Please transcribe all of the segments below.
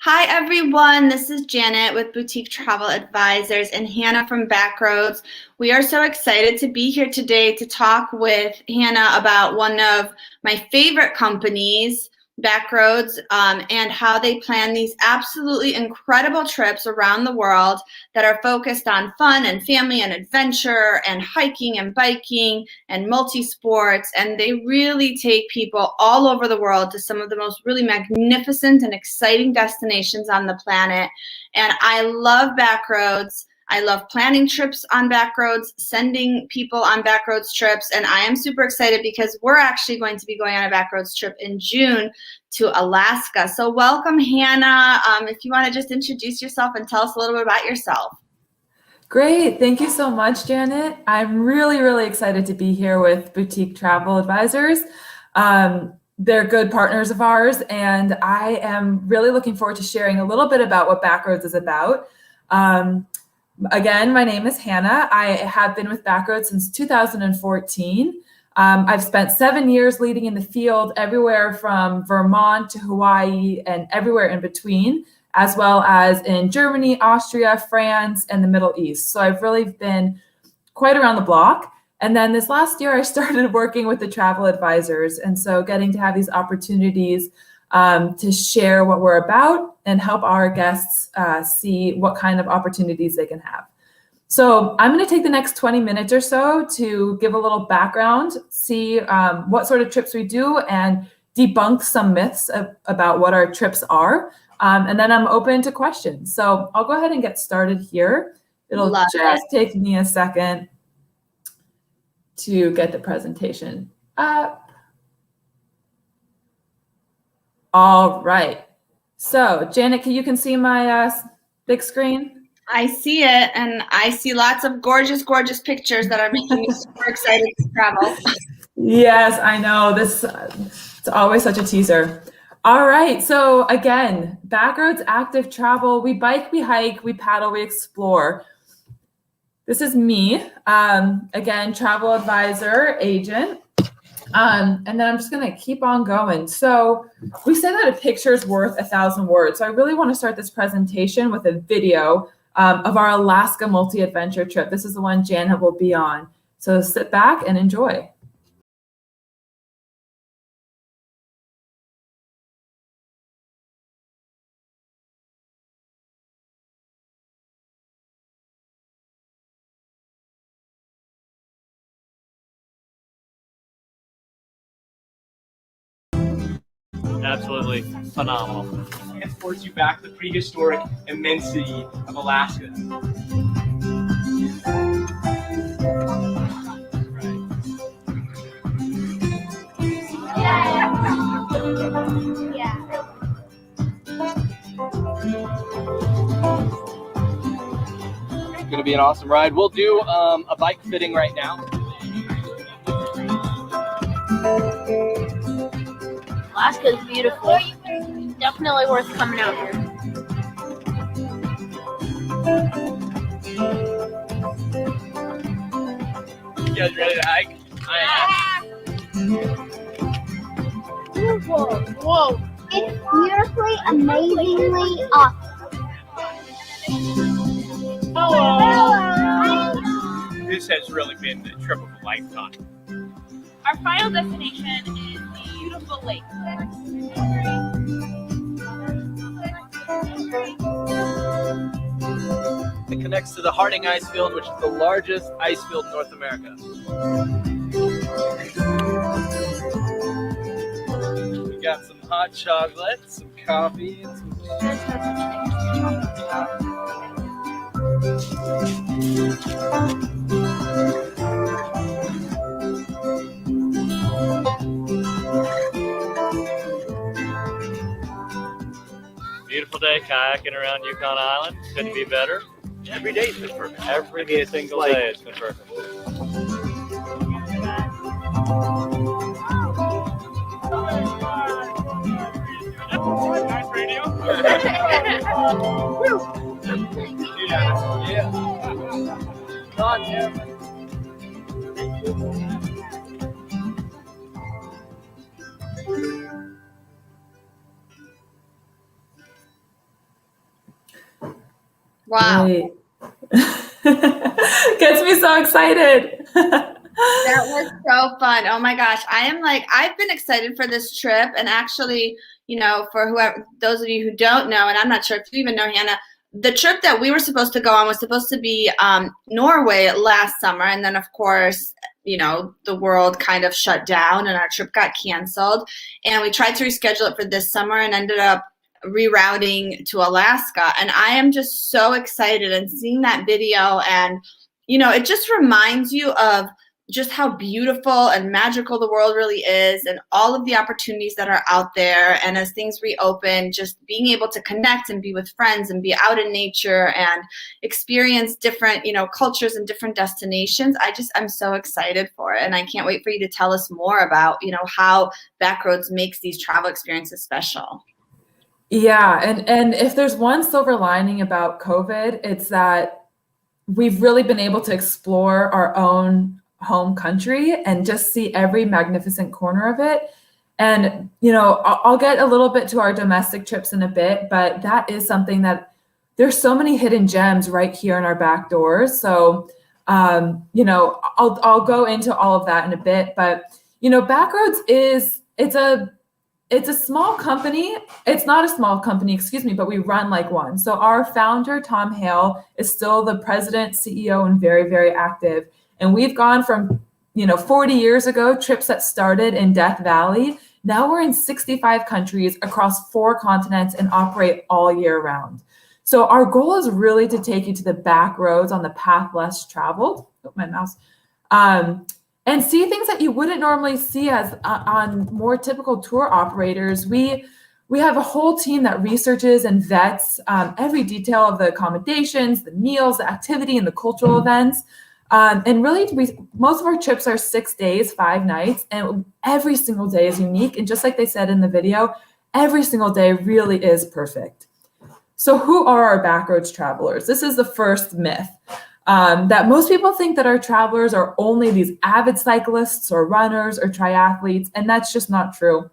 Hi everyone, this is Janet with Boutique Travel Advisors and Hannah from Backroads. We are so excited to be here today to talk with Hannah about one of my favorite companies, Backroads, and how they plan these absolutely incredible trips around the world that are focused on fun and family and adventure and hiking and biking and multi-sports. And they really take people all over the world to some of the most really magnificent and exciting destinations on the planet. And I love Backroads. I love planning trips on Backroads, sending people on Backroads trips, and I am super excited because we're actually going to be going on a Backroads trip in June to Alaska. So welcome, Hannah. If you want to just introduce yourself and tell us a little bit about yourself. Great. Thank you so much, Janet. I'm really excited to be here with Boutique Travel Advisors. They're good partners of ours, and I am really looking forward to sharing a little bit about what Backroads is about. Again, my name is Hannah. I have been with Backroads since 2014. I've spent 7 years leading in the field everywhere from Vermont to Hawaii and everywhere in between, as well as in Germany, Austria, France, and the Middle East. So I've really been quite around the block. And then this last year, I started working with the travel advisors. And so getting to have these opportunities to share what we're about and help our guests see what kind of opportunities they can have. So I'm going to take the next 20 minutes or so to give a little background, see what sort of trips we do, and debunk some myths about what our trips are. And then I'm open to questions. So I'll go ahead and get started here. It'll just take me a second to get the presentation up. All right. So Janet, you can see my big screen? I see it, and I see lots of gorgeous pictures that are making me super excited to travel. Yes, I know. It's always such a teaser. All right. So again, Backroads Active Travel. We bike, we hike, we paddle, we explore. This is me. Again, travel advisor, agent. And then I'm just going to keep on going. So we say that a picture is worth 1,000 words. So I really want to start this presentation with a video of our Alaska multi-adventure trip. This is the one Janet will be on. So sit back and enjoy. Absolutely phenomenal. Transports you back to the prehistoric immensity of Alaska. It's going to be an awesome ride. We'll do a bike fitting right now. Alaska is beautiful. Definitely worth coming out here. You guys ready to hike? Beautiful. Whoa. It's beautifully, amazingly awesome. Hello. This has really been the trip of a lifetime. Our final destination is the beautiful lake. It connects to the Harding Ice Field, which is the largest ice field in North America. We got some hot chocolate, some coffee, and some Beautiful day kayaking around Yukon Island. Couldn't be better. every day's been perfect. Every single day it's been perfect. Nice radio. Yeah. Not ever. Wow. Great. Gets me so excited. That was so fun. Oh my gosh. I've been excited for this trip. And actually, for whoever, those of you who don't know, and I'm not sure if you even know, Hannah, the trip that we were supposed to go on was supposed to be Norway last summer. And then, of course, the world kind of shut down and our trip got canceled. And we tried to reschedule it for this summer and ended up rerouting to Alaska. And I am just so excited, and seeing that video, and it just reminds you of just how beautiful and magical the world really is, and all of the opportunities that are out there. And as things reopen, just being able to connect and be with friends and be out in nature and experience different, cultures and different destinations. I'm so excited for it. And I can't wait for you to tell us more about, how Backroads makes these travel experiences special. Yeah, and if there's one silver lining about COVID, it's that we've really been able to explore our own home country and just see every magnificent corner of it. And, I'll get a little bit to our domestic trips in a bit, but that is something that there's so many hidden gems right here in our back doors. So, I'll go into all of that in a bit, but, Backroads it's a small company. It's not a small company, excuse me, but we run like one. So our founder, Tom Hale, is still the president, CEO, and very, very active. And we've gone from, 40 years ago, trips that started in Death Valley. Now we're in 65 countries across 4 continents and operate all year round. So our goal is really to take you to the back roads on the path less traveled. Oh, my mouse. And see things that you wouldn't normally see as on more typical tour operators. We have a whole team that researches and vets every detail of the accommodations, the meals, the activity, and the cultural events. And really, most of our trips are 6 days, 5 nights, and every single day is unique. And just like they said in the video, every single day really is perfect. So who are our backroads travelers? This is the first myth. That most people think that our travelers are only these avid cyclists or runners or triathletes, and that's just not true.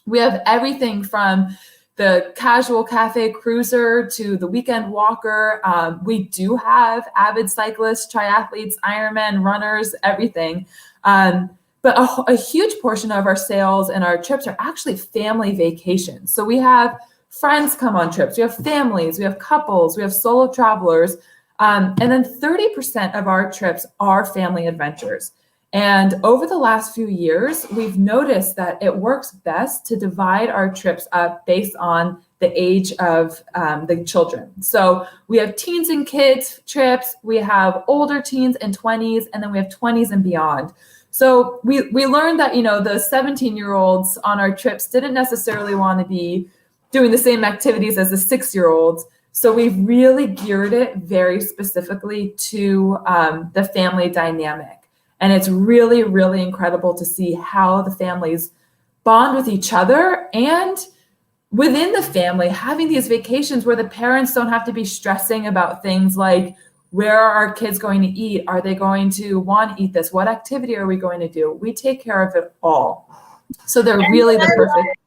We have everything from the casual cafe cruiser to the weekend walker. We do have avid cyclists, triathletes, Ironman runners, everything. But a huge portion of our sales and our trips are actually family vacations. So we have friends come on trips, we have families, we have couples, we have solo travelers. And then 30% of our trips are family adventures. And over the last few years, we've noticed that it works best to divide our trips up based on the age of the children. So we have teens and kids trips, we have older teens and 20s, and then we have 20s and beyond. So we learned that, the 17-year-olds on our trips didn't necessarily want to be doing the same activities as the 6-year-olds. So we've really geared it very specifically to the family dynamic. And it's really, really incredible to see how the families bond with each other and within the family, having these vacations where the parents don't have to be stressing about things like, where are our kids going to eat? Are they going to want to eat this? What activity are we going to do? We take care of it all. So they're really the perfect.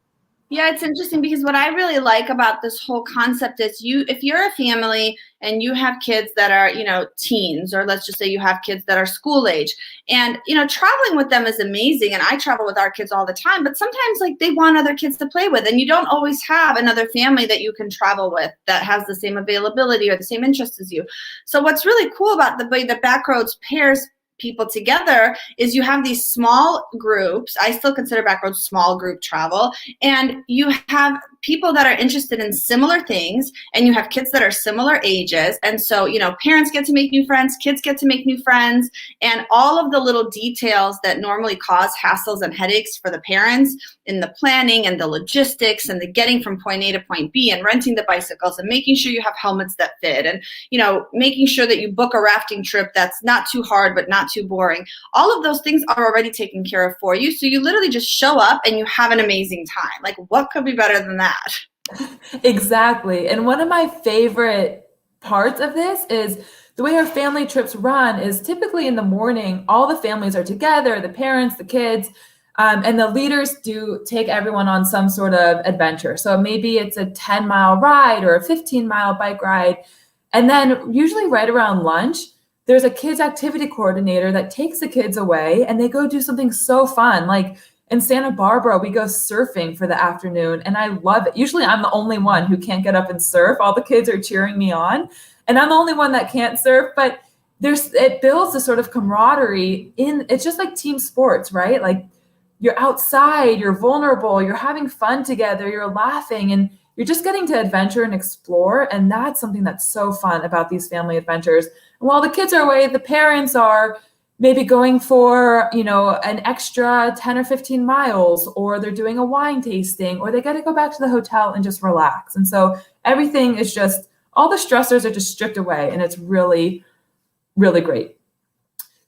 Yeah, it's interesting because what I really like about this whole concept is if you're a family and you have kids that are, teens, or let's just say you have kids that are school age, and, traveling with them is amazing. And I travel with our kids all the time, but sometimes they want other kids to play with, and you don't always have another family that you can travel with that has the same availability or the same interests as you. So what's really cool about the way that Backroads pairs people together is you have these small groups. I still consider Backroads small group travel, and you have people that are interested in similar things, and you have kids that are similar ages. And so, parents get to make new friends, kids get to make new friends, and all of the little details that normally cause hassles and headaches for the parents in the planning and the logistics and the getting from point A to point B and renting the bicycles and making sure you have helmets that fit and, making sure that you book a rafting trip that's not too hard but not too boring. All of those things are already taken care of for you. So you literally just show up and you have an amazing time. What could be better than that? Exactly. And one of my favorite parts of this is the way our family trips run is typically in the morning, all the families are together, the parents, the kids, and the leaders do take everyone on some sort of adventure. So maybe it's a 10-mile ride or a 15-mile bike ride. And then usually right around lunch, there's a kids activity coordinator that takes the kids away and they go do something so fun. Like in Santa Barbara, we go surfing for the afternoon and I love it. Usually I'm the only one who can't get up and surf. All the kids are cheering me on and I'm the only one that can't surf, but it builds a sort of camaraderie it's just like team sports, right? Like you're outside, you're vulnerable, you're having fun together, you're laughing, and you're just getting to adventure and explore. And that's something that's so fun about these family adventures. And while the kids are away, the parents are maybe going for, an extra 10 or 15 miles, or they're doing a wine tasting, or they got to go back to the hotel and just relax. And so everything is just, all the stressors are just stripped away. And it's really, really great.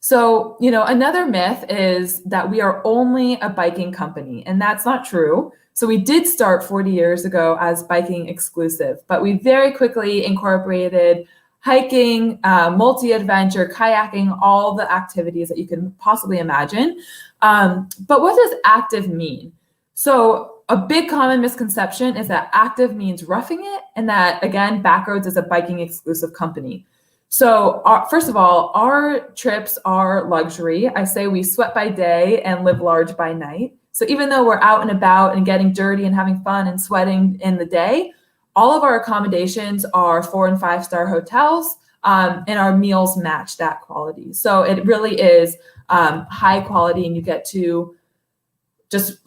So, another myth is that we are only a biking company, and that's not true. So we did start 40 years ago as biking exclusive, but we very quickly incorporated hiking, multi-adventure, kayaking, all the activities that you can possibly imagine. But what does active mean? So a big common misconception is that active means roughing it, and that, again, Backroads is a biking exclusive company. So first of all, our trips are luxury. I say we sweat by day and live large by night. So even though we're out and about and getting dirty and having fun and sweating in the day, all of our accommodations are 4- and 5-star hotels, and our meals match that quality. So it really is high quality, and you get to just,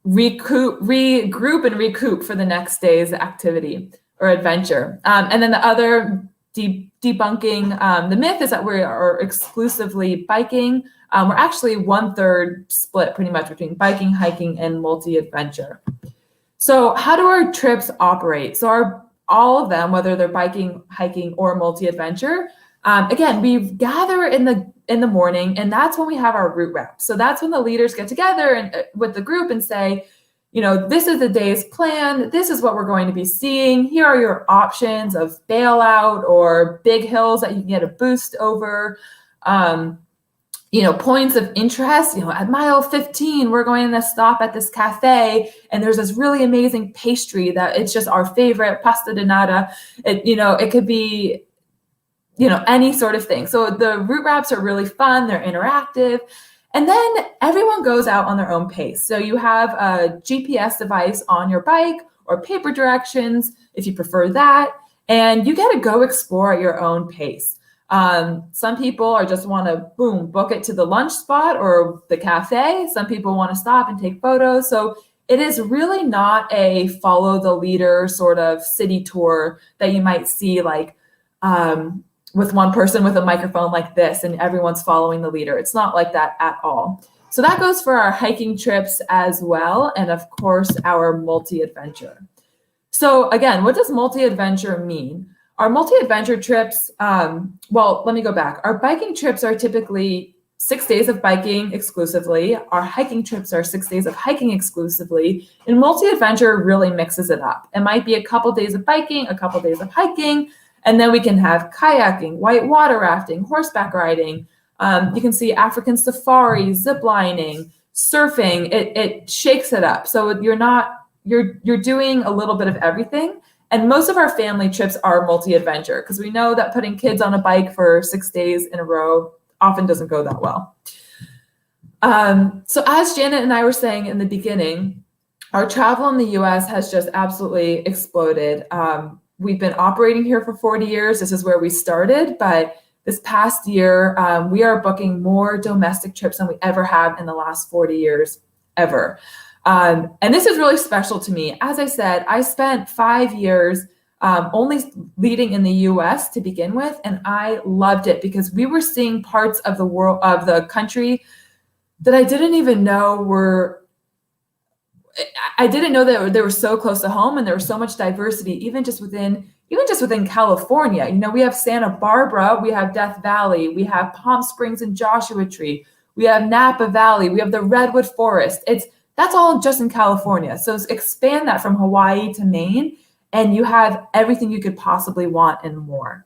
regroup and recoup for the next day's activity or adventure. And then the other debunking the myth is that we are exclusively biking. We're actually 1/3 split pretty much between biking, hiking, and multi-adventure. So how do our trips operate? So all of them, whether they're biking, hiking, or multi-adventure, again, we gather in the morning, and that's when we have our route wrap. So that's when the leaders get together and with the group and say, this is the day's plan. This is what we're going to be seeing. Here are your options of bailout or big hills that you can get a boost over. Points of interest, at mile 15, we're going to stop at this cafe and there's this really amazing pastry that it's just our favorite, pasta di nata. It could be, any sort of thing. So the route wraps are really fun. They're interactive. And then everyone goes out on their own pace. So you have a GPS device on your bike or paper directions, if you prefer that, and you get to go explore at your own pace. Some people just want to, book it to the lunch spot or the cafe. Some people want to stop and take photos. So it is really not a follow the leader sort of city tour that you might see with one person with a microphone like this and everyone's following the leader. It's not like that at all. So that goes for our hiking trips as well. And of course, our multi-adventure. So again, what does multi-adventure mean? Our multi-adventure trips, let me go back. Our biking trips are typically 6 days of biking exclusively. Our hiking trips are 6 days of hiking exclusively. And multi-adventure really mixes it up. It might be a couple days of biking, a couple days of hiking, and then we can have kayaking, white water rafting, horseback riding. You can see African safari, zip lining, surfing. It shakes it up. So you're doing a little bit of everything. And most of our family trips are multi-adventure because we know that putting kids on a bike for 6 days in a row often doesn't go that well. So as Janet and I were saying in the beginning, our travel in the US has just absolutely exploded. We've been operating here for 40 years. This is where we started, but this past year, we are booking more domestic trips than we ever have in the last 40 years ever. And this is really special to me. As I said, I spent 5 years only leading in the US to begin with, and I loved it because we were seeing parts of the world, of the country that I didn't even know I didn't know that they were so close to home, and there was so much diversity, even just within California. We have Santa Barbara, we have Death Valley, we have Palm Springs and Joshua Tree, we have Napa Valley, we have the Redwood Forest. That's all just in California. So expand that from Hawaii to Maine, and you have everything you could possibly want and more.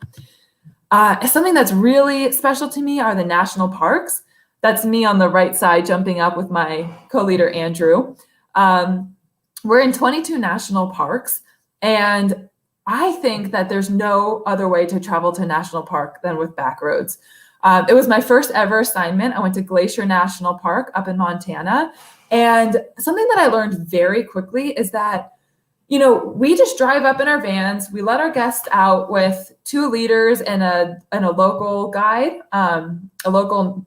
Something that's really special to me are the national parks. That's me on the right side jumping up with my co-leader, Andrew. We're in 22 national parks, and I think that there's no other way to travel to a national park than with Backroads. It was my first ever assignment. I went to Glacier National Park up in Montana. And something that I learned very quickly is that, we just drive up in our vans. We let our guests out with 2 leaders and a local guide, a local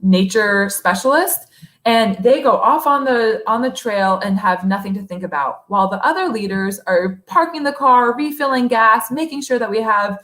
nature specialist, and they go off on the trail and have nothing to think about, while the other leaders are parking the car, refilling gas, making sure that we have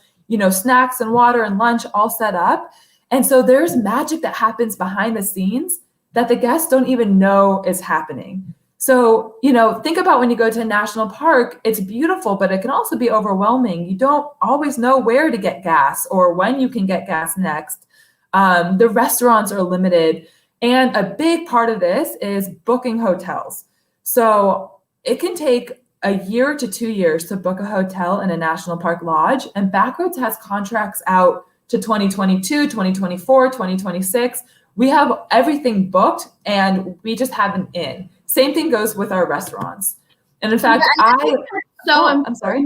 snacks and water and lunch all set up. And so there's magic that happens behind the scenes that the guests don't even know is happening. So, think about when you go to a national park, it's beautiful, but it can also be overwhelming. You don't always know where to get gas or when you can get gas next. The restaurants are limited. And a big part of this is booking hotels. So it can take a year to 2 years to book a hotel in a national park lodge. And Backroads has contracts out to 2022, 2024, 2026. We have everything booked and we just have an in. Same thing goes with our restaurants. And in fact, I'm sorry.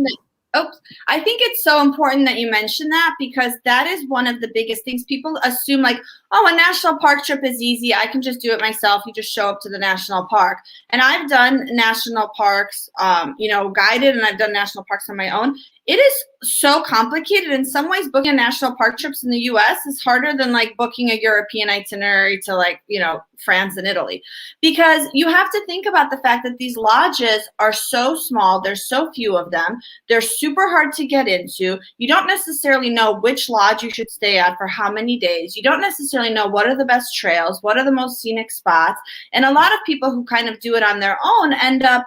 I think it's so important that you mention that, because that is one of the biggest things. People assume a national park trip is easy. I can just do it myself. You just show up to the national park. And I've done national parks, guided, and I've done national parks on my own. It is so complicated. In some ways, booking national park trips in the U.S. is harder than booking a European itinerary to France and Italy, because you have to think about the fact that these lodges are so small. There's so few of them. They're super hard to get into. You don't necessarily know which lodge you should stay at for how many days. You don't necessarily know what are the best trails, what are the most scenic spots. And a lot of people who kind of do it on their own end up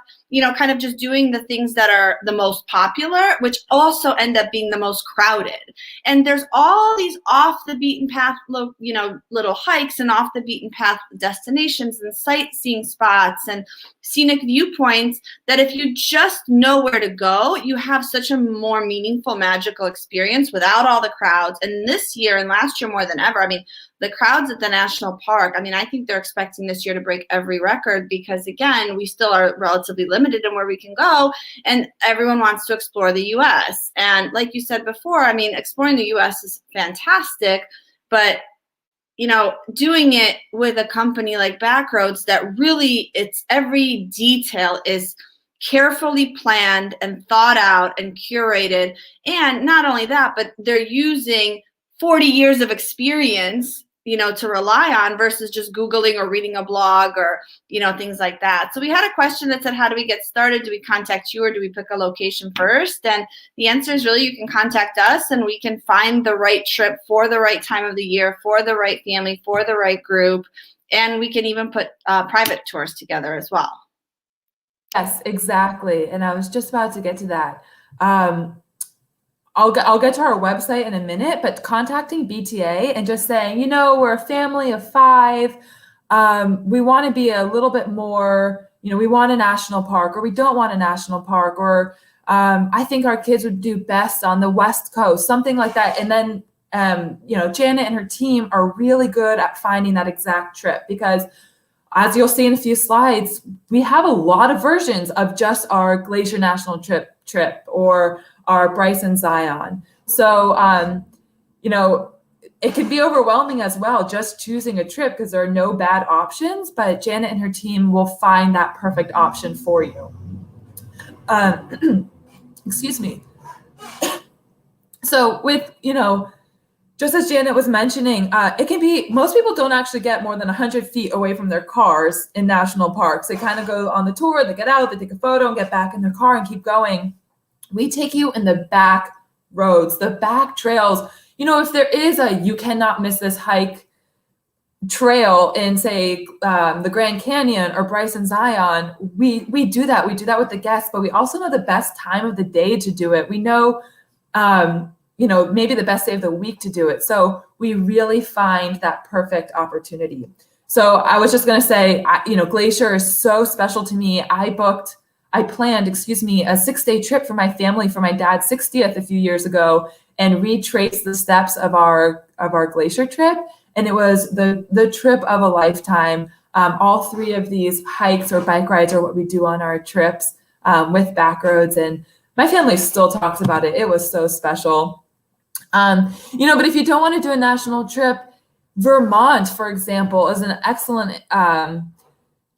kind of just doing the things that are the most popular, which also end up being the most crowded. And there's all these off the beaten path, little hikes and off the beaten path destinations and sightseeing spots and scenic viewpoints that if you just know where to go, you have such a more meaningful, magical experience without all the crowds. And this year and last year more than ever, the crowds at the national park, I think they're expecting this year to break every record, because again, we still are relatively limited in where we can go, and everyone wants to explore the US. And like you said before, exploring the US is fantastic, but doing it with a company like Backroads that really, it's every detail is carefully planned and thought out and curated. And not only that, but they're using 40 years of experience to rely on versus just Googling or reading a blog or, things like that. So we had a question that said, how do we get started? Do we contact you or do we pick a location first? And the answer is really, you can contact us and we can find the right trip for the right time of the year, for the right family, for the right group. And we can even put private tours together as well. Yes, exactly. And I was just about to get to that. I'll get to our website in a minute, but contacting BTA and just saying, we're a family of 5. We want to be a little bit more, we want a national park, or we don't want a national park, or I think our kids would do best on the West Coast, something like that. And then, Janet and her team are really good at finding that exact trip, because as you'll see in a few slides, we have a lot of versions of just our Glacier National trip or our Bryson Zion. So, it could be overwhelming as well, just choosing a trip, because there are no bad options, but Janet and her team will find that perfect option for you. Excuse me. So with, just as Janet was mentioning, it can be, most people don't actually get more than 100 feet away from their cars in national parks. They kind of go on the tour, they get out, they take a photo and get back in their car and keep going. We take you in the back roads, the back trails. If there is you cannot miss this hike trail in, say, the Grand Canyon or Bryson Zion, we do that. We do that with the guests, but we also know the best time of the day to do it. We know, maybe the best day of the week to do it. So we really find that perfect opportunity. So I was just going to say, Glacier is so special to me. I planned a 6-day trip for my family for my dad's 60th a few years ago, and retraced the steps of our Glacier trip. And it was the trip of a lifetime. All 3 of these hikes or bike rides are what we do on our trips with Backroads. And My family still talks about it. It was so special. But if you don't want to do a national trip, Vermont, for example, is an excellent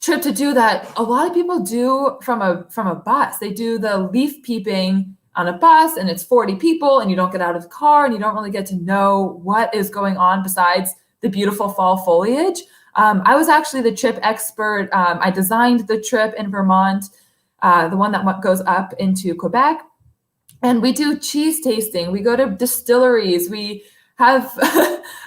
trip to do that. A lot of people do from a bus. They do the leaf peeping on a bus, and it's 40 people, and you don't get out of the car, and you don't really get to know what is going on besides the beautiful fall foliage. I was actually the trip expert. I designed the trip in Vermont, the one that goes up into Quebec. And we do cheese tasting. We go to distilleries. We have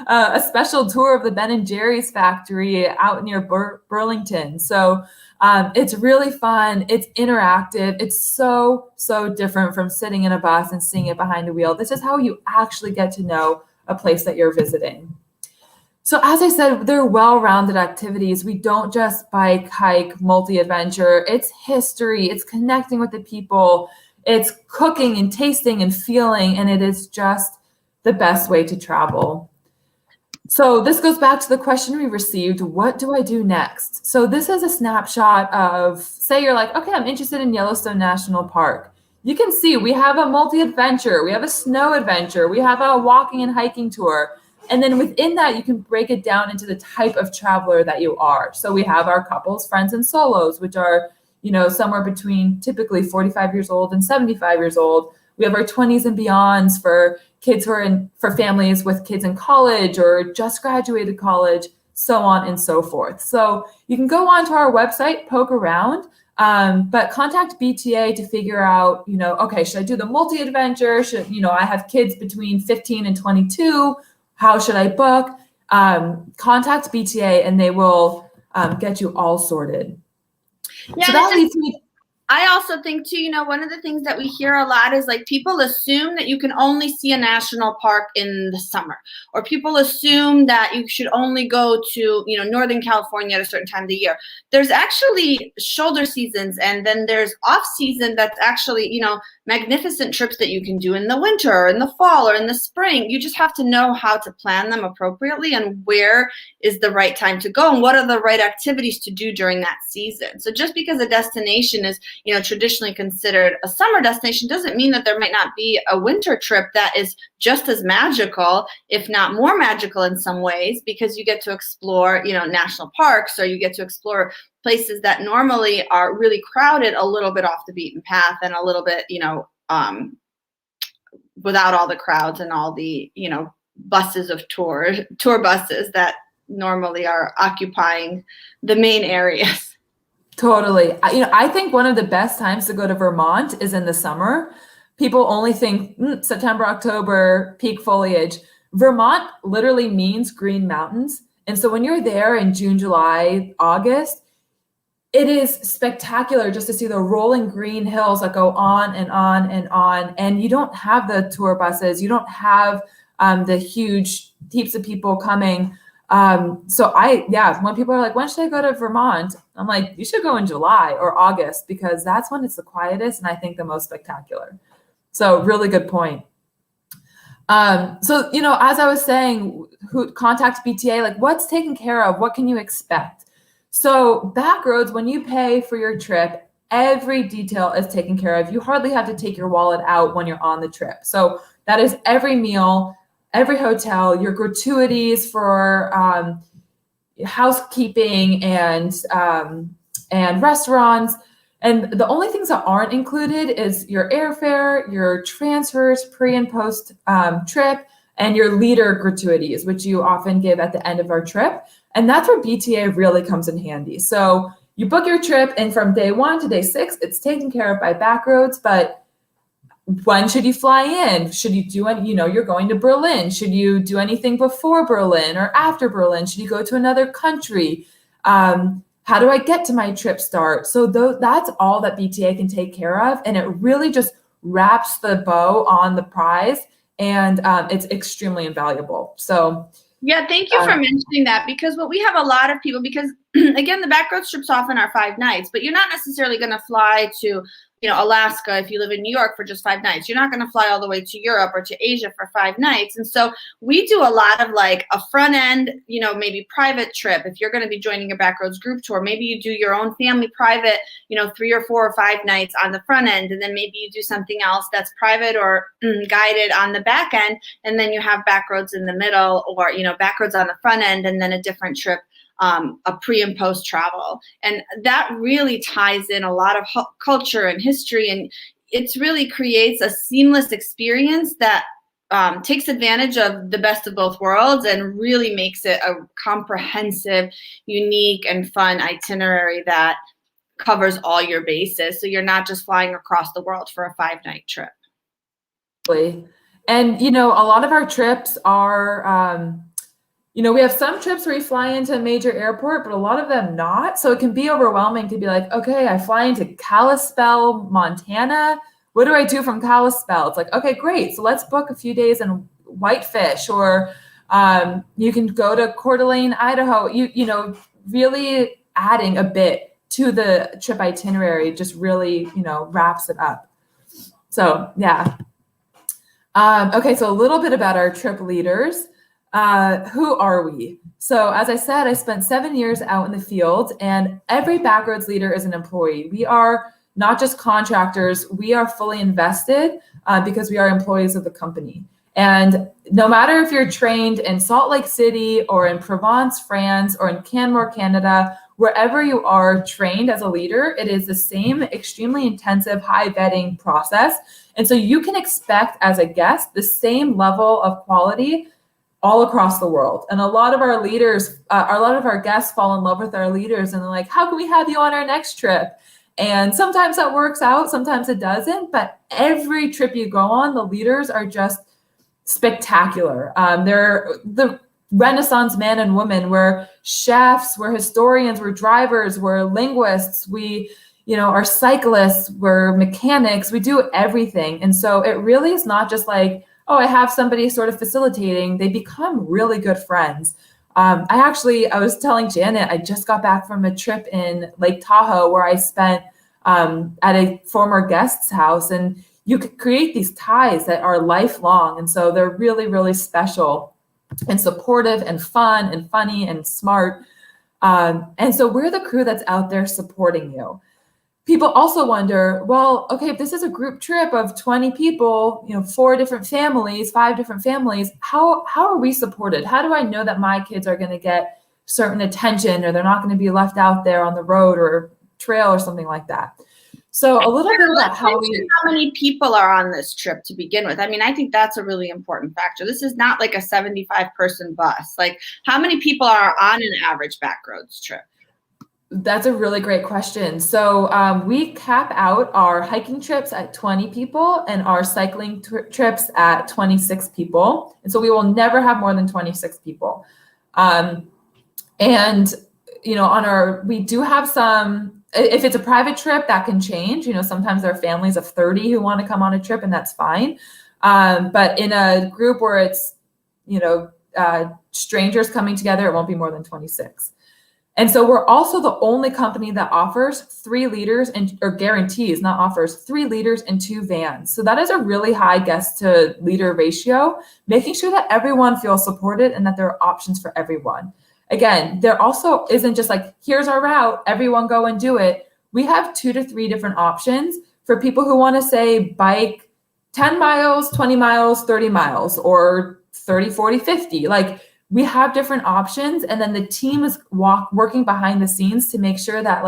a special tour of the Ben & Jerry's factory out near Burlington. So it's really fun. It's interactive. It's so, so different from sitting in a bus and seeing it behind the wheel. This is how you actually get to know a place that you're visiting. So as I said, they're well-rounded activities. We don't just bike, hike, multi-adventure. It's history. It's connecting with the people. It's cooking and tasting and feeling, and it is just the best way to travel. So this goes back to the question we received, what do I do next? So this is a snapshot of, say you're like, okay, I'm interested in Yellowstone National Park. You can see we have a multi-adventure, we have a snow adventure, we have a walking and hiking tour. And then within that, you can break it down into the type of traveler that you are. So we have our couples, friends, and solos, which are somewhere between typically 45 years old and 75 years old. We have our 20s and beyonds for kids who are for families with kids in college or just graduated college, so on and so forth. So you can go onto our website, poke around, but contact BTA to figure out, okay, should I do the multi-adventure? Should, I have kids between 15 and 22. How should I book? Contact BTA and they will get you all sorted. Yeah, so that leads me. I also think too, one of the things that we hear a lot is like people assume that you can only see a national park in the summer, or people assume that you should only go to, Northern California at a certain time of the year. There's actually shoulder seasons, and then there's off season that's actually, magnificent trips that you can do in the winter or in the fall or in the spring. You just have to know how to plan them appropriately and where is the right time to go and what are the right activities to do during that season. So just because a destination is traditionally considered a summer destination doesn't mean that there might not be a winter trip that is just as magical, if not more magical in some ways, because you get to explore, national parks, or you get to explore places that normally are really crowded a little bit off the beaten path and a little bit, without all the crowds and all the, buses of tour buses that normally are occupying the main areas. Totally. I think one of the best times to go to Vermont is in the summer. People only think September, October, peak foliage. Vermont literally means green mountains. And so when you're there in June, July, August, it is spectacular just to see the rolling green hills that go on and on and on. And you don't have the tour buses. You don't have the huge heaps of people coming. When people are like, when should I go to Vermont? I'm like, you should go in July or August, because that's when it's the quietest and I think the most spectacular. So really good point. As I was saying, contact BTA, like what's taken care of? What can you expect? So Backroads, when you pay for your trip, every detail is taken care of. You hardly have to take your wallet out when you're on the trip. So that is every meal, every hotel, your gratuities for housekeeping and restaurants. And the only things that aren't included is your airfare, your transfers, pre and post trip, and your leader gratuities, which you often give at the end of our trip. And that's where BTA really comes in handy. So you book your trip, and from day 1 to day 6, it's taken care of by Backroads. But when should you fly in? Should you do any, you're going to Berlin. Should you do anything before Berlin or after Berlin? Should you go to another country? How do I get to my trip start? So that's all that BTA can take care of. And it really just wraps the bow on the prize. And it's extremely invaluable. So yeah, thank you for mentioning that, because what we have a lot of people, because again, the backroads trips often are 5 nights, but you're not necessarily going to fly to, Alaska if you live in New York for just 5 nights. You're not going to fly all the way to Europe or to Asia for 5 nights. And so we do a lot of like a front end, maybe private trip. If you're going to be joining a backroads group tour, maybe you do your own family private, 3 or 4 or 5 nights on the front end. And then maybe you do something else that's private or guided on the back end. And then you have backroads in the middle, or, backroads on the front end, and then a different trip, a pre and post travel. And that really ties in a lot of culture and history, and it really creates a seamless experience that takes advantage of the best of both worlds and really makes it a comprehensive, unique, and fun itinerary that covers all your bases. So you're not just flying across the world for a 5-night trip. And, a lot of our trips are, we have some trips where you fly into a major airport, but a lot of them not. So it can be overwhelming to be like, okay, I fly into Kalispell, Montana. What do I do from Kalispell? It's like, okay, great. So let's book a few days in Whitefish, or you can go to Coeur d'Alene, Idaho. Really adding a bit to the trip itinerary just really, wraps it up. So yeah. Okay, so a little bit about our trip leaders. Who are we? So as I said, I spent 7 years out in the field, and every backroads leader is an employee. We are not just contractors, we are fully invested because we are employees of the company. And no matter if you're trained in Salt Lake City or in Provence, France, or in Canmore, Canada, wherever you are trained as a leader, it is the same extremely intensive, high vetting process. And so you can expect as a guest the same level of quality all across the world. And a lot of our leaders, a lot of our guests fall in love with our leaders, and they're like, how can we have you on our next trip? And sometimes that works out, sometimes it doesn't, but every trip you go on, the leaders are just spectacular. They're the Renaissance men and women. We're chefs, we're historians, we're drivers, we're linguists, we are cyclists, we're mechanics, we do everything. And so it really is not just like, oh, I have somebody sort of facilitating. They become really good friends. I was telling Janet, I just got back from a trip in Lake Tahoe where I spent at a former guest's house, and you could create these ties that are lifelong. And so they're really, really special and supportive and fun and funny and smart. And so we're the crew that's out there supporting you. People also wonder, well, okay, if this is a group trip of 20 people, 4 different families, 5 different families, how are we supported? How do I know that my kids are going to get certain attention, or they're not going to be left out there on the road or trail or something like that? So a little bit about how many people are on this trip to begin with. I mean, I think that's a really important factor. This is not like a 75-person bus. Like, how many people are on an average backroads trip? That's a really great question. So we cap out our hiking trips at 20 people and our cycling trips at 26 people. And so we will never have more than 26 people. We do have some, if it's a private trip, that can change. Sometimes there are families of 30 who want to come on a trip, and that's fine. But in a group where it's, strangers coming together, it won't be more than 26. And so we're also the only company that offers 3 leaders or guarantees, not offers, 3 leaders and 2 vans. So that is a really high guest to leader ratio, making sure that everyone feels supported and that there are options for everyone. Again, there also isn't just like, here's our route, everyone go and do it. We have 2 to 3 different options for people who want to say bike 10 miles, 20 miles, 30 miles, or 30, 40, 50. Like, we have different options, and then the team is working behind the scenes to make sure that,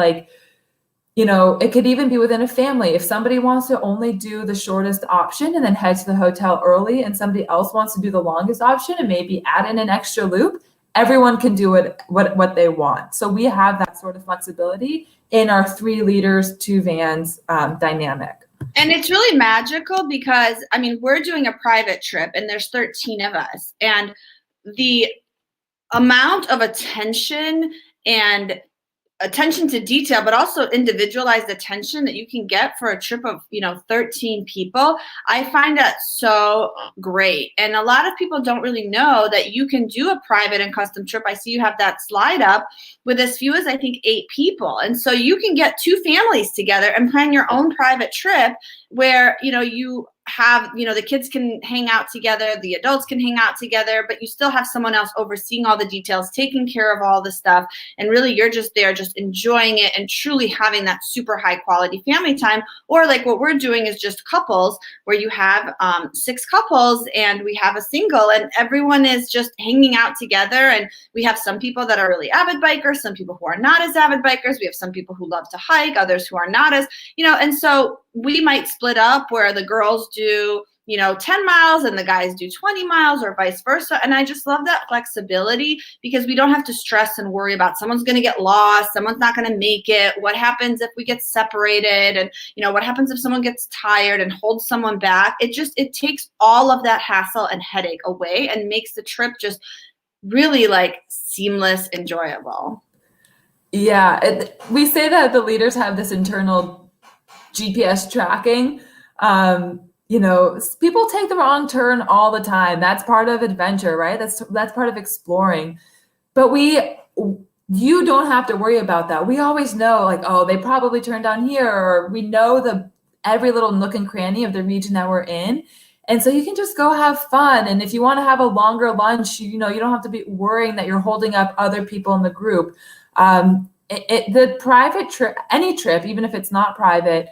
it could even be within a family. If somebody wants to only do the shortest option and then head to the hotel early, and somebody else wants to do the longest option and maybe add in an extra loop, everyone can do it what they want. So we have that sort of flexibility in our 3 leaders, 2 vans dynamic. And it's really magical because, we're doing a private trip and there's 13 of us, and the amount of attention and attention to detail, but also individualized attention that you can get for a trip of, 13 people. I find that so great. And a lot of people don't really know that you can do a private and custom trip. I see you have that slide up with as few as I think 8 people. And so you can get 2 families together and plan your own private trip where, you have, the kids can hang out together, the adults can hang out together, but you still have someone else overseeing all the details, taking care of all the stuff. And really you're just there, just enjoying it and truly having that super high quality family time. Or like what we're doing is just couples where you have 6 couples and we have a single and everyone is just hanging out together. And we have some people that are really avid bikers, some people who are not as avid bikers. We have some people who love to hike, others who are not as, and so we might split up where the girls do, 10 miles and the guys do 20 miles or vice versa. And I just love that flexibility because we don't have to stress and worry about someone's going to get lost, someone's not going to make it. What happens if we get separated? And, what happens if someone gets tired and holds someone back? It takes all of that hassle and headache away and makes the trip just really like seamless, enjoyable. Yeah, we say that the leaders have this internal GPS tracking. People take the wrong turn all the time. That's part of adventure, right? That's part of exploring. But you don't have to worry about that. We always know, like, oh, they probably turned down here, or we know every little nook and cranny of the region that we're in. And so you can just go have fun. And if you want to have a longer lunch, you don't have to be worrying that you're holding up other people in the group. The private trip, any trip, even if it's not private,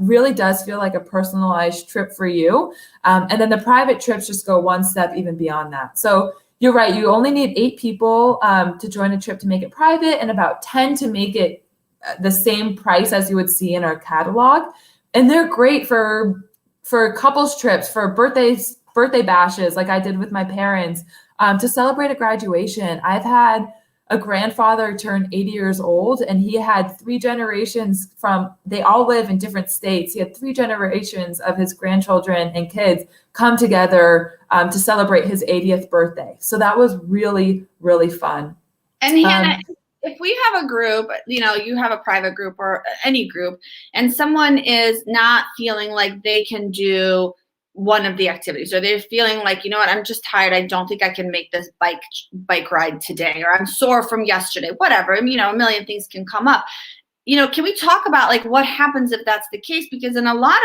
really does feel like a personalized trip for you. And then the private trips just go one step even beyond that. So you're right. You only need 8 people to join a trip to make it private and about 10 to make it the same price as you would see in our catalog. And they're great for couples trips, for birthday bashes, like I did with my parents, to celebrate a graduation. I've had a grandfather turn 80 years old, and he had 3 generations they all live in different states. He had 3 generations of his grandchildren and kids come together to celebrate his 80th birthday. So that was really, really fun. And Hannah, if we have a group, you have a private group or any group, and someone is not feeling like they can do one of the activities, or they're feeling like, I'm just tired. I don't think I can make this bike ride today, or I'm sore from yesterday, whatever. A million things can come up. Can we talk about like what happens if that's the case? Because in a lot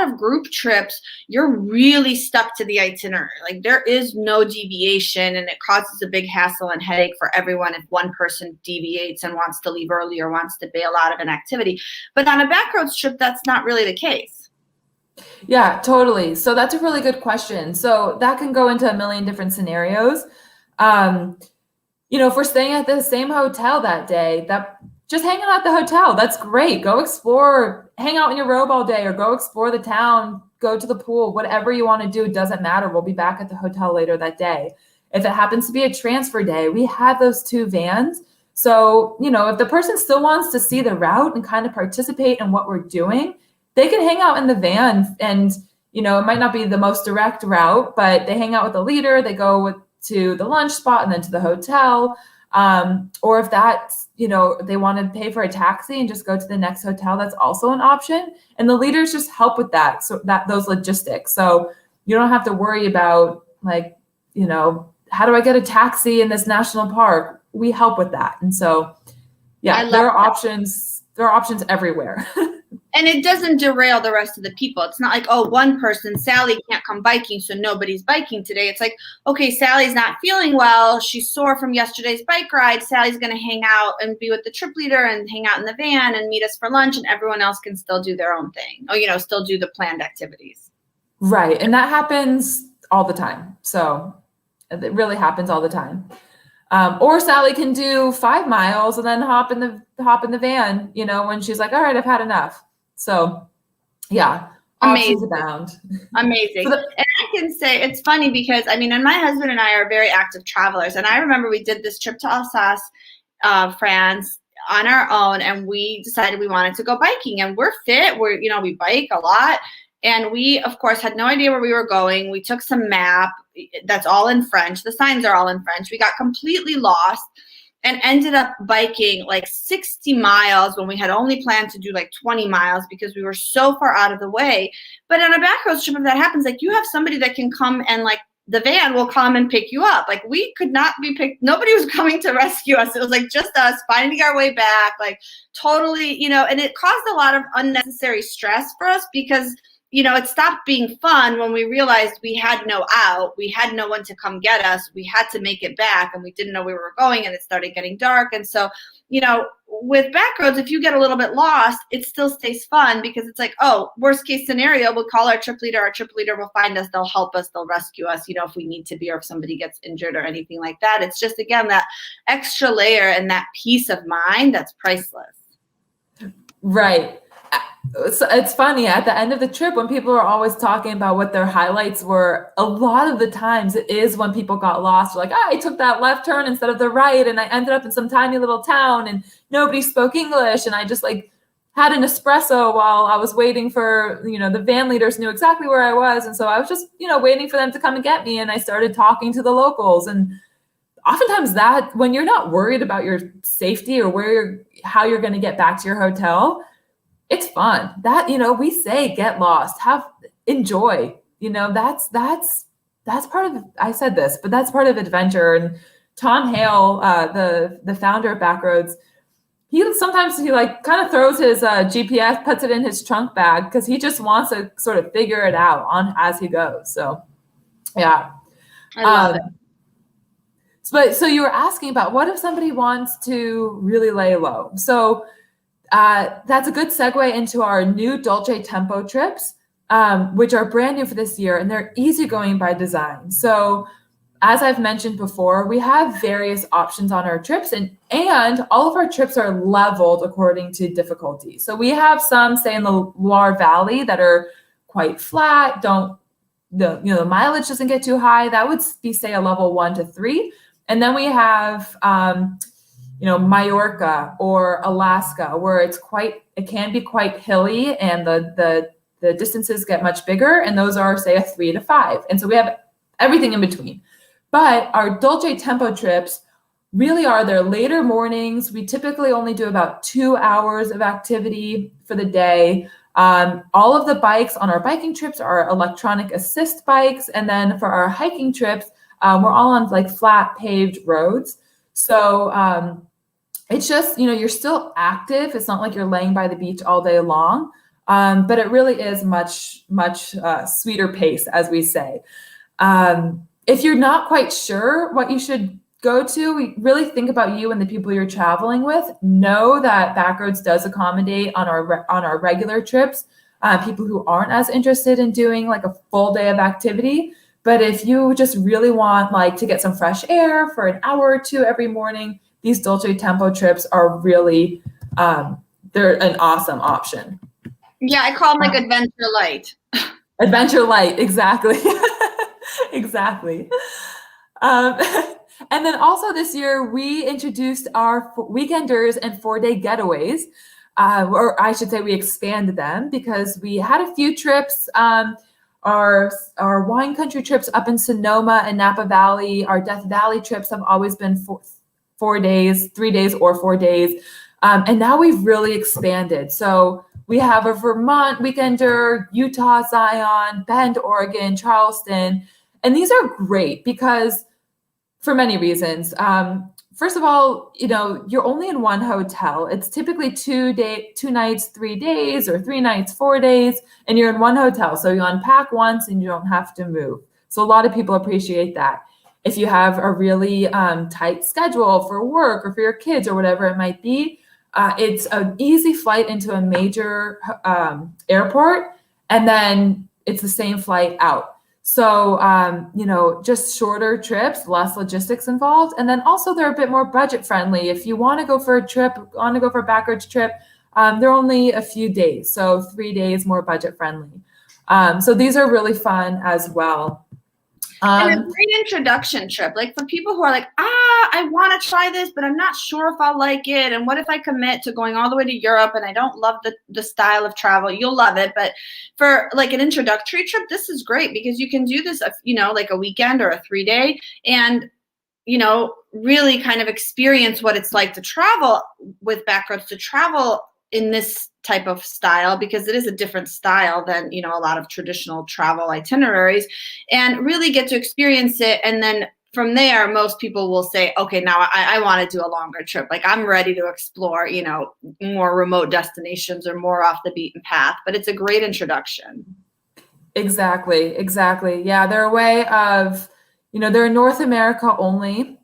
of group trips, you're really stuck to the itinerary. Like there is no deviation, and it causes a big hassle and headache for everyone if one person deviates and wants to leave early or wants to bail out of an activity. But on a backroads trip, that's not really the case. Yeah, totally. So that's a really good question. So that can go into a million different scenarios. If we're staying at the same hotel that day, just hanging out at the hotel, that's great. Go explore, hang out in your robe all day, or go explore the town, go to the pool, whatever you want to do, doesn't matter. We'll be back at the hotel later that day. If it happens to be a transfer day, we have those 2 vans. So, if the person still wants to see the route and kind of participate in what we're doing, they can hang out in the van, and, it might not be the most direct route, but they hang out with the leader, they go to the lunch spot and then to the hotel. Or if that's, they want to pay for a taxi and just go to the next hotel, that's also an option. And the leaders just help with that. So those logistics. So you don't have to worry about like, how do I get a taxi in this national park? We help with that. And so, yeah, there are options everywhere. And it doesn't derail the rest of the people. It's not like, oh, one person, Sally, can't come biking, so nobody's biking today. It's like, okay, Sally's not feeling well. She's sore from yesterday's bike ride. Sally's going to hang out and be with the trip leader and hang out in the van and meet us for lunch, and everyone else can still do their own thing. Or, still do the planned activities. Right. And that happens all the time. So it really happens all the time. Or Sally can do 5 miles and then hop in the van, when she's like, all right, I've had enough. So yeah, options abound. Amazing. And I can say it's funny because and my husband and I are very active travelers. And I remember we did this trip to Alsace, France on our own, and we decided we wanted to go biking, and we're fit. We bike a lot. And we, of course, had no idea where we were going. We took some map that's all in French. The signs are all in French. We got completely lost. and ended up biking like 60 miles when we had only planned to do like 20 miles because we were so far out of the way. But on a backroads trip, if that happens, like you have somebody that can come and like the van will come and pick you up. Like we could not be picked. Nobody was coming to rescue us. It was like just us finding our way back, like totally, and it caused a lot of unnecessary stress for us because it stopped being fun when we realized we had no out. We had no one to come get us. We had to make it back, and we didn't know where we were going, and it started getting dark. And so, with backroads, if you get a little bit lost, it still stays fun because it's like, oh, worst case scenario, we'll call our trip leader. Our trip leader will find us. They'll help us. They'll rescue us, if we need to be or if somebody gets injured or anything like that. It's just, again, that extra layer and that peace of mind that's priceless. Right. So it's funny, at the end of the trip, when people are always talking about what their highlights were, a lot of the times it is when people got lost. Like, I took that left turn instead of the right, and I ended up in some tiny little town and nobody spoke English, and I just like had an espresso while I was waiting for, the van leaders knew exactly where I was. And so I was just, waiting for them to come and get me, and I started talking to the locals. And oftentimes that, when you're not worried about your safety or how you're going to get back to your hotel, it's fun. That, we say get lost, enjoy, that's part of, I said this, but that's part of adventure. And Tom Hale, the founder of Backroads, sometimes he like kind of throws his GPS, puts it in his trunk bag because he just wants to sort of figure it out as he goes. So, yeah. I love it. So you were asking about what if somebody wants to really lay low? So that's a good segue into our new Dolce Tempo trips, which are brand new for this year, and they're easygoing by design. So as I've mentioned before, we have various options on our trips, and all of our trips are leveled according to difficulty. So we have some, say, in the Loire Valley that are quite flat, the mileage doesn't get too high. That would be, say, a level 1 to 3. And then we have Majorca or Alaska, where it can be quite hilly and the distances get much bigger, and those are, say, a 3 to 5. And so we have everything in between. But our Dolce Tempo trips really are their later mornings. We typically only do about 2 hours of activity for the day. All of the bikes on our biking trips are electronic assist bikes. And then for our hiking trips, we're all on like flat paved roads. So it's just, you're still active. It's not like you're laying by the beach all day long, but it really is much sweeter pace, as we say. If you're not quite sure what you should go to, we really think about you and the people you're traveling with. Know that Backroads does accommodate on our regular trips people who aren't as interested in doing like a full day of activity. But if you just really want like to get some fresh air for an hour or two every morning, these Dolce Tempo trips are really, they're an awesome option. Yeah, I call them like Adventure Light. Adventure Light, exactly. Exactly. And then also this year, we introduced our weekenders and 4-day getaways, or I should say we expanded them because we had a few trips. Our wine country trips up in Sonoma and Napa Valley, our Death Valley trips have always been 4 days, 3 days or 4 days. And now we've really expanded. So we have a Vermont weekender, Utah, Zion, Bend, Oregon, Charleston. And these are great because for many reasons. First of all, you're only in one hotel. It's typically 2 nights, 3 days, or 3 nights, 4 days, and you're in one hotel. So you unpack once and you don't have to move. So a lot of people appreciate that. If you have a really tight schedule for work or for your kids or whatever it might be, it's an easy flight into a major airport, and then it's the same flight out. So, just shorter trips, less logistics involved. And then also they're a bit more budget friendly. If you want to go for a Backroads trip, they're only a few days. So 3 days, more budget friendly. So these are really fun as well. And a great introduction trip, like for people who are like, I want to try this, but I'm not sure if I'll like it. And what if I commit to going all the way to Europe and I don't love the style of travel? You'll love it. But for like an introductory trip, this is great because you can do this, like a weekend or a 3 day. And, really kind of experience what it's like to travel with Backroads, to travel in this type of style, because it is a different style than, a lot of traditional travel itineraries, and really get to experience it. And then from there, most people will say, okay, now I want to do a longer trip. Like, I'm ready to explore, more remote destinations or more off the beaten path. But it's a great introduction. Exactly. Yeah, they're a way of, they're in North America only,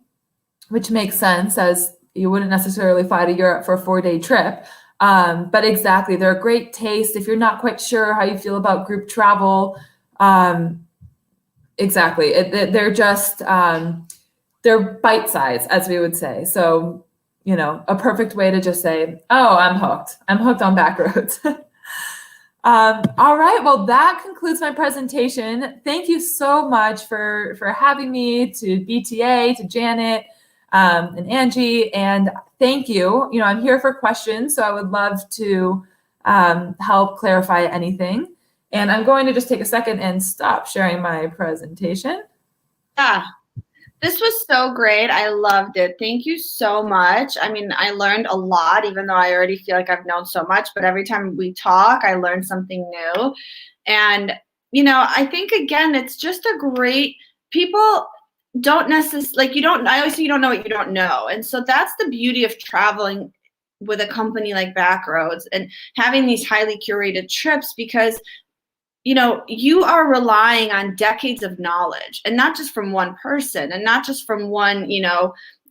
which makes sense, as you wouldn't necessarily fly to Europe for a 4-day trip. But exactly, they're a great taste if you're not quite sure how you feel about group travel. Exactly, they're just they're bite size, as we would say. So, a perfect way to just say, "Oh, I'm hooked. I'm hooked on Backroads." All right, well, that concludes my presentation. Thank you so much for having me, to BTA, to Janet, and Angie, and thank you. I'm here for questions, so I would love to help clarify anything. And I'm going to just take a second and stop sharing my presentation. Yeah, this was so great. I loved it. Thank you so much. I mean, I learned a lot, even though I already feel like I've known so much, but every time we talk, I learn something new. And, I think, again, it's just a great, people don't necessarily, I always say you don't know what you don't know. And so that's the beauty of traveling with a company like Backroads and having these highly curated trips, because you are relying on decades of knowledge, and not just from one person, and not just from one,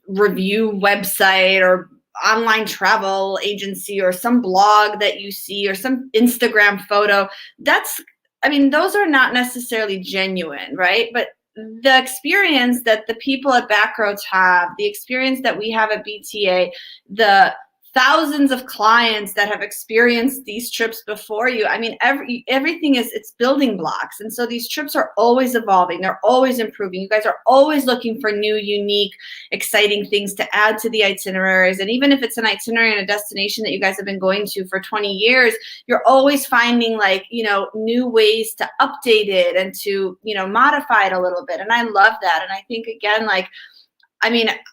review website or online travel agency or some blog that you see or some Instagram photo. Those are not necessarily genuine, right? But the experience that the people at Backroads have, the experience that we have at BTA, the thousands of clients that have experienced these trips before you. Everything it's building blocks. And so these trips are always evolving. They're always improving. You guys are always looking for new, unique, exciting things to add to the itineraries. And even if it's an itinerary and a destination that you guys have been going to for 20 years, you're always finding new ways to update it and to, modify it a little bit. And I love that. And I think, again,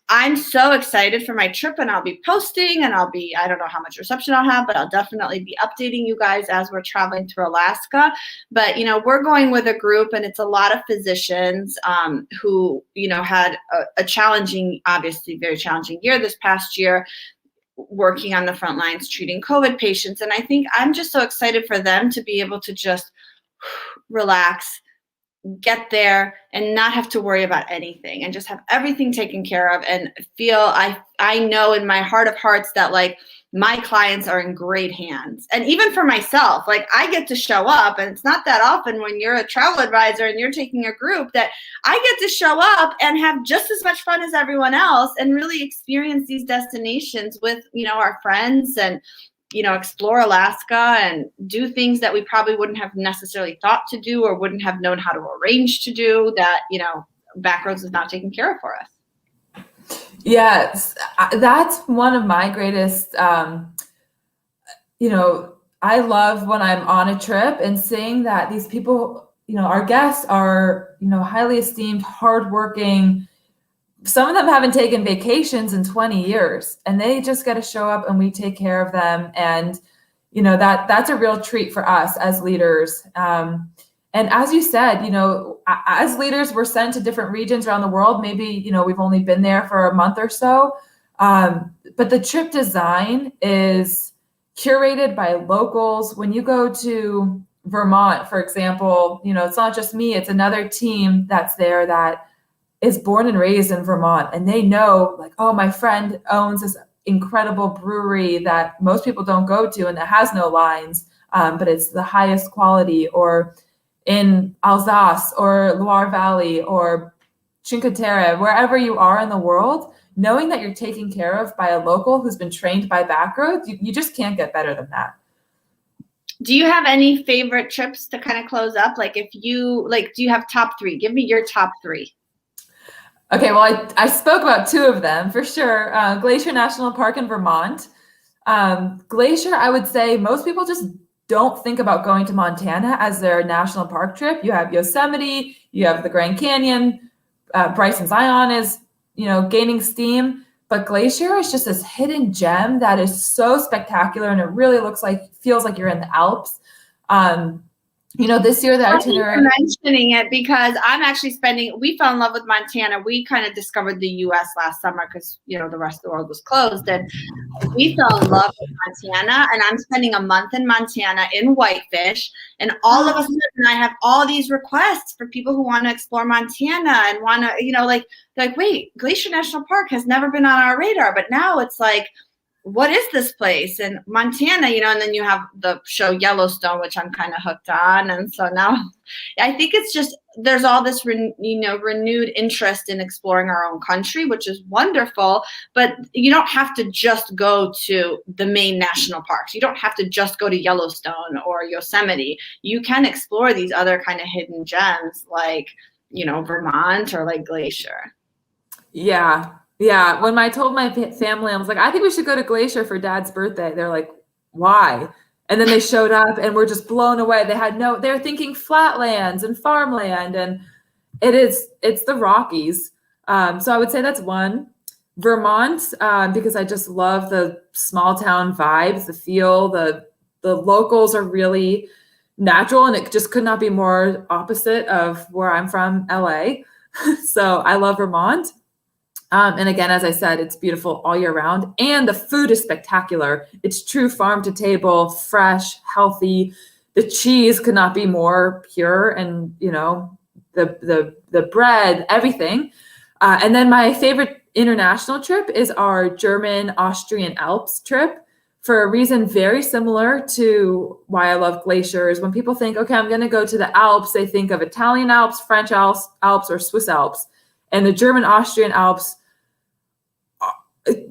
I'm so excited for my trip, and I'll be posting, and I don't know how much reception I'll have, but I'll definitely be updating you guys as we're traveling through Alaska. But, we're going with a group, and it's a lot of physicians who, had a challenging, obviously very challenging year this past year, working on the front lines, treating COVID patients. And I think I'm just so excited for them to be able to just relax, get there, and not have to worry about anything, and just have everything taken care of, and feel I know in my heart of hearts that my clients are in great hands. And even for myself, I get to show up, and it's not that often when you're a travel advisor and you're taking a group that I get to show up and have just as much fun as everyone else and really experience these destinations with, our friends, and explore Alaska and do things that we probably wouldn't have necessarily thought to do or wouldn't have known how to arrange to do, that, Backroads is not taking care of for us. Yes, that's one of my greatest, I love when I'm on a trip and seeing that these people, our guests are, highly esteemed, hardworking. Some of them haven't taken vacations in 20 years, and they just got to show up, and we take care of them. And, that's a real treat for us as leaders. And as you said, as leaders, we're sent to different regions around the world. Maybe, we've only been there for a month or so. But the trip design is curated by locals. When you go to Vermont, for example, it's not just me, it's another team that's there that is born and raised in Vermont, and they know oh, my friend owns this incredible brewery that most people don't go to, and it has no lines, but it's the highest quality. Or in Alsace or Loire Valley or Cinque Terre, wherever you are in the world, knowing that you're taken care of by a local who's been trained by Backroads, you just can't get better than that. Do you have any favorite trips to kind of close up? Do you have top 3? Give me your top 3. Okay, well, I spoke about 2 of them for sure. Glacier National Park in Vermont. Glacier, I would say most people just don't think about going to Montana as their national park trip. You have Yosemite, you have the Grand Canyon. Bryson Zion is gaining steam. But Glacier is just this hidden gem that is so spectacular, and it really feels like you're in the Alps. This year the itinerary. Thank you for mentioning it, because I'm actually we fell in love with Montana. We kind of discovered the U.S. last summer because, the rest of the world was closed. And we fell in love with Montana, and I'm spending a month in Montana in Whitefish. And all of a sudden I have all these requests for people who want to explore Montana and want to, like, wait, Glacier National Park has never been on our radar. But now it's like, what is this place? And Montana, and then you have the show Yellowstone, which I'm kind of hooked on. And so now I think it's just, there's all this, renewed interest in exploring our own country, which is wonderful. But you don't have to just go to the main national parks. You don't have to just go to Yellowstone or Yosemite. You can explore these other kind of hidden gems like, Vermont or like Glacier. Yeah. Yeah, when I told my family, I was like, I think we should go to Glacier for Dad's birthday. They're like, why? And then they showed up and we're just blown away. They're thinking flatlands and farmland, and it's the Rockies. So I would say that's one. Vermont, because I just love the small town vibes, the feel, the locals are really natural, and it just could not be more opposite of where I'm from, LA. So I love Vermont. And again, as I said, it's beautiful all year round, and the food is spectacular. It's true farm to table, fresh, healthy. The cheese could not be more pure, and the bread, everything. And then my favorite international trip is our German Austrian Alps trip, for a reason very similar to why I love glaciers. When people think, okay, I'm going to go to the Alps, they think of Italian Alps, French Alps, or Swiss Alps. And the German Austrian Alps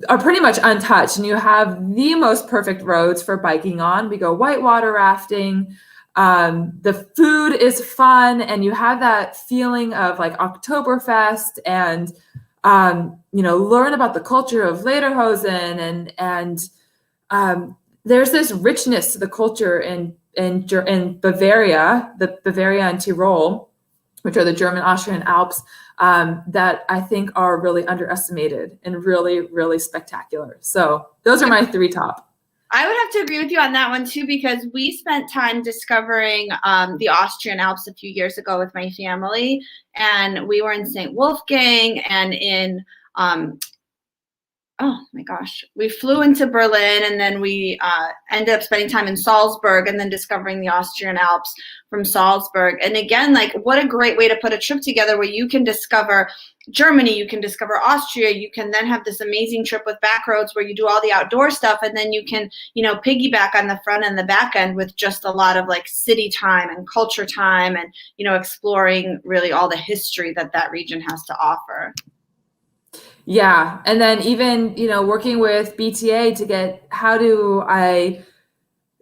are pretty much untouched, and you have the most perfect roads for biking on. We go whitewater rafting. The food is fun, and you have that feeling of like Oktoberfest, and learn about the culture of Lederhosen, and there's this richness to the culture in Bavaria, Bavaria and Tyrol, which are the German Austrian Alps, that I think are really underestimated and really, really spectacular. So those are my three top. I would have to agree with you on that one too, because we spent time discovering the Austrian Alps a few years ago with my family, and we were in St. Wolfgang and in oh my gosh, we flew into Berlin, and then we ended up spending time in Salzburg, and then discovering the Austrian Alps from Salzburg. And again, like, what a great way to put a trip together where you can discover Germany, you can discover Austria, you can then have this amazing trip with Backroads where you do all the outdoor stuff, and then you can, piggyback on the front and the back end with just a lot of like city time and culture time, and, exploring really all the history that region has to offer. Yeah. And then even, working with BTA to get, how do I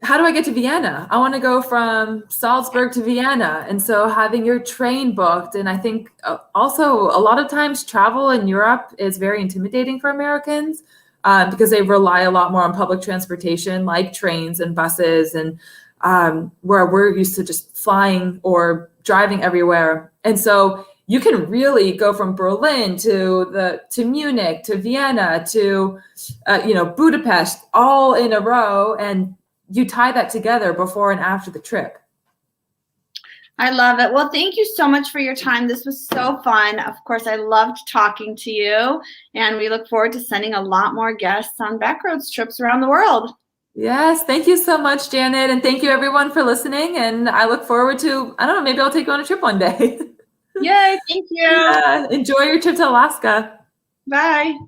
get to Vienna? I want to go from Salzburg to Vienna. And so having your train booked, and I think also a lot of times travel in Europe is very intimidating for Americans because they rely a lot more on public transportation like trains and buses, and where we're used to just flying or driving everywhere. And so you can really go from Berlin to Munich to Vienna to Budapest all in a row, and you tie that together before and after the trip. I love it. Well, thank you so much for your time. This was so fun. Of course, I loved talking to you, and we look forward to sending a lot more guests on Backroads trips around the world. Yes, thank you so much, Janet, and thank you everyone for listening. And I look forward to, maybe I'll take you on a trip one day. Yay, thank you. Yeah, enjoy your trip to Alaska. Bye.